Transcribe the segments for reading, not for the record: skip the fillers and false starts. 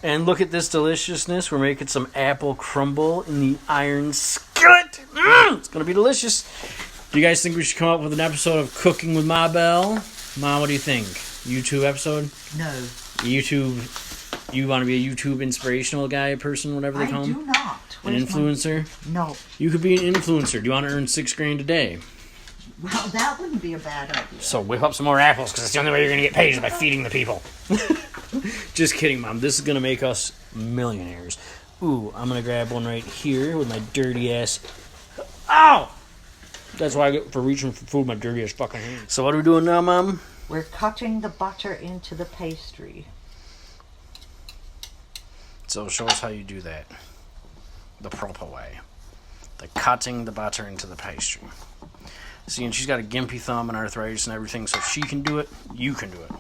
And look at this deliciousness. We're making some apple crumble in the iron skillet. It's going to be delicious. Do you guys think we should come up with an episode of Cooking with Ma Belle? Mom, what do you think? YouTube episode? No. YouTube. You want to be a YouTube inspirational guy, person, whatever they call him? I do not. An influencer? No. You could be an influencer. Do you want to earn $6,000 a day? Well, that wouldn't be a bad idea. So whip up some more apples, because it's the only way you're going to get paid is by feeding the people. Just kidding, Mom. This is going to make us millionaires. Ooh, I'm going to grab one right here with my dirty ass. Ow! That's why I get for reaching for food with my dirty ass fucking hands. So what are we doing now, Mom? We're cutting the butter into the pastry. So show us how you do that. The proper way. The cutting the butter into the pastry. See, and she's got a gimpy thumb and arthritis and everything, so if she can do it, you can do it.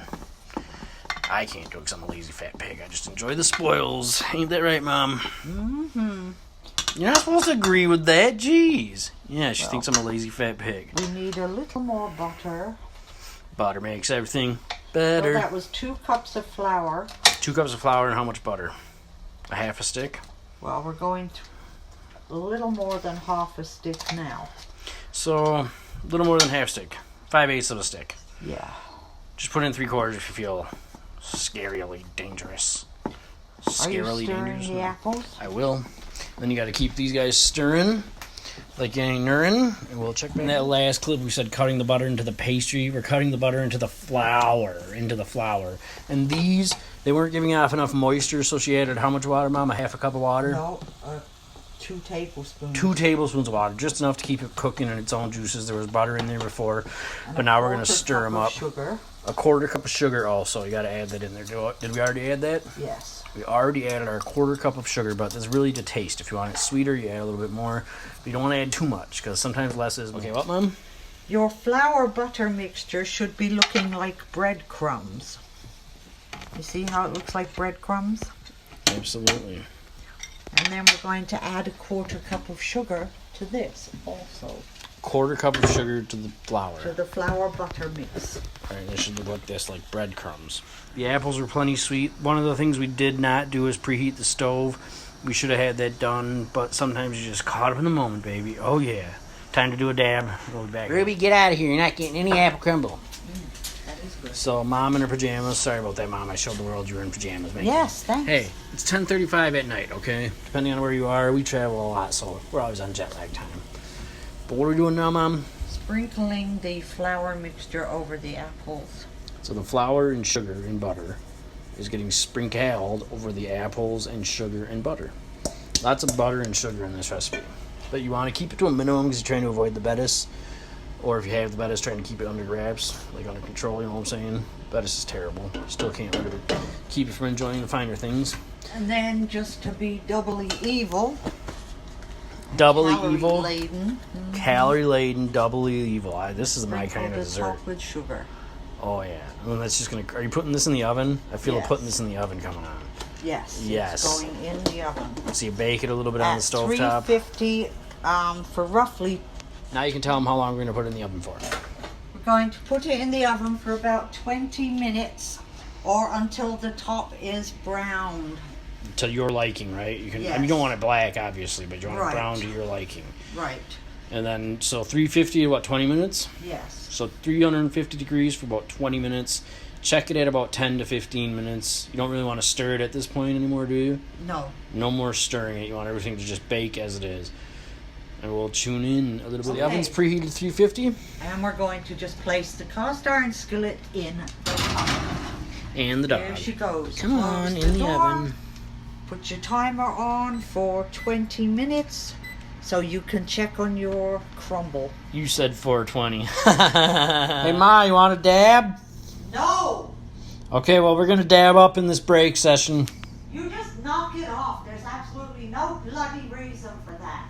I can't do it because I'm a lazy fat pig. I just enjoy the spoils. Ain't that right, Mom? Mm-hmm. You're not supposed to agree with that. Jeez. Yeah, she thinks I'm a lazy fat pig. We need a little more butter. Butter makes everything better. So that was 2 cups of flour. 2 cups of flour and how much butter? A half a stick? Well, we're going to a little more than half a stick now. So, a little more than half stick. 5/8 of a stick. Yeah. Just put in 3/4 if you feel scarily dangerous. Are you stirring the apples? I will. Then you got to keep these guys stirring like you ain't nurin. And we'll check back. In that last clip, we said cutting the butter into the pastry. We're cutting the butter into the flour. And these, they weren't giving off enough moisture, so she added how much water, Mom? A half a cup of water? No, 2 tablespoons. 2 tablespoons of water, just enough to keep it cooking in its own juices. There was butter in there before, but now we're going to stir them up. Sugar. A 1/4 cup of sugar also. You got to add that in there. Did we already add that? Yes. We already added our 1/4 cup of sugar, but that's really to taste. If you want it sweeter, you add a little bit more. But you don't want to add too much, because sometimes less is... Okay, what, Mom? Your flour butter mixture should be looking like breadcrumbs. You see how it looks like breadcrumbs? Absolutely. And then we're going to add a 1/4 cup of sugar to this also. 1/4 cup of sugar to the flour. To the flour butter mix. Alright, this should look like this, like breadcrumbs. The apples were plenty sweet. One of the things we did not do is preheat the stove. We should have had that done, but sometimes you just caught up in the moment, baby. Oh yeah. Time to do a dab. We'll be back. Ruby, get out of here. You're not getting any apple crumble. That is good. So, Mom in her pajamas. Sorry about that, Mom. I showed the world you were in pajamas. Yes, thanks. Hey, it's 10:35 at night, okay? Depending on where you are, we travel a lot, so we're always on jet lag time. But what are we doing now, Mom? Sprinkling the flour mixture over the apples. So the flour and sugar and butter is getting sprinkled over the apples and sugar and butter. Lots of butter and sugar in this recipe. But you want to keep it to a minimum because you're trying to avoid the bettis. Or if you have the bettis, trying to keep it under wraps, like under control, you know what I'm saying? Bettis is terrible. Still can't let it keep you from enjoying the finer things. And then just to be doubly evil. Doubly evil. Laden. Mm-hmm. Calorie laden, doubly evil. This is my kind of dessert. Top with sugar. Oh yeah. Well, that's just gonna. Are you putting this in the oven? I feel like putting this in the oven coming on. Yes. Yes. It's going in the oven. So you bake it a little bit on the stove top. 350 for roughly. Now you can tell them how long we're gonna put it in the oven for. We're going to put it in the oven for about 20 minutes, or until the top is browned. To your liking, right? You can. Yes. I mean, you don't want it black, obviously, but you want it brown to your liking. Right. And then, so 350 what, 20 minutes? Yes. So 350 degrees for about 20 minutes. Check it at about 10 to 15 minutes. You don't really want to stir it at this point anymore, do you? No. No more stirring it. You want everything to just bake as it is. And we'll tune in a little bit. The oven's preheated to 350. And we're going to just place the cast iron skillet in the oven. And the dog. There she goes. Come on, in the oven. Put your timer on for 20 minutes so you can check on your crumble. You said 420. Hey, Ma, you want a dab? No! Okay, well, we're going to dab up in this break session. You just knock it off. There's absolutely no bloody reason for that.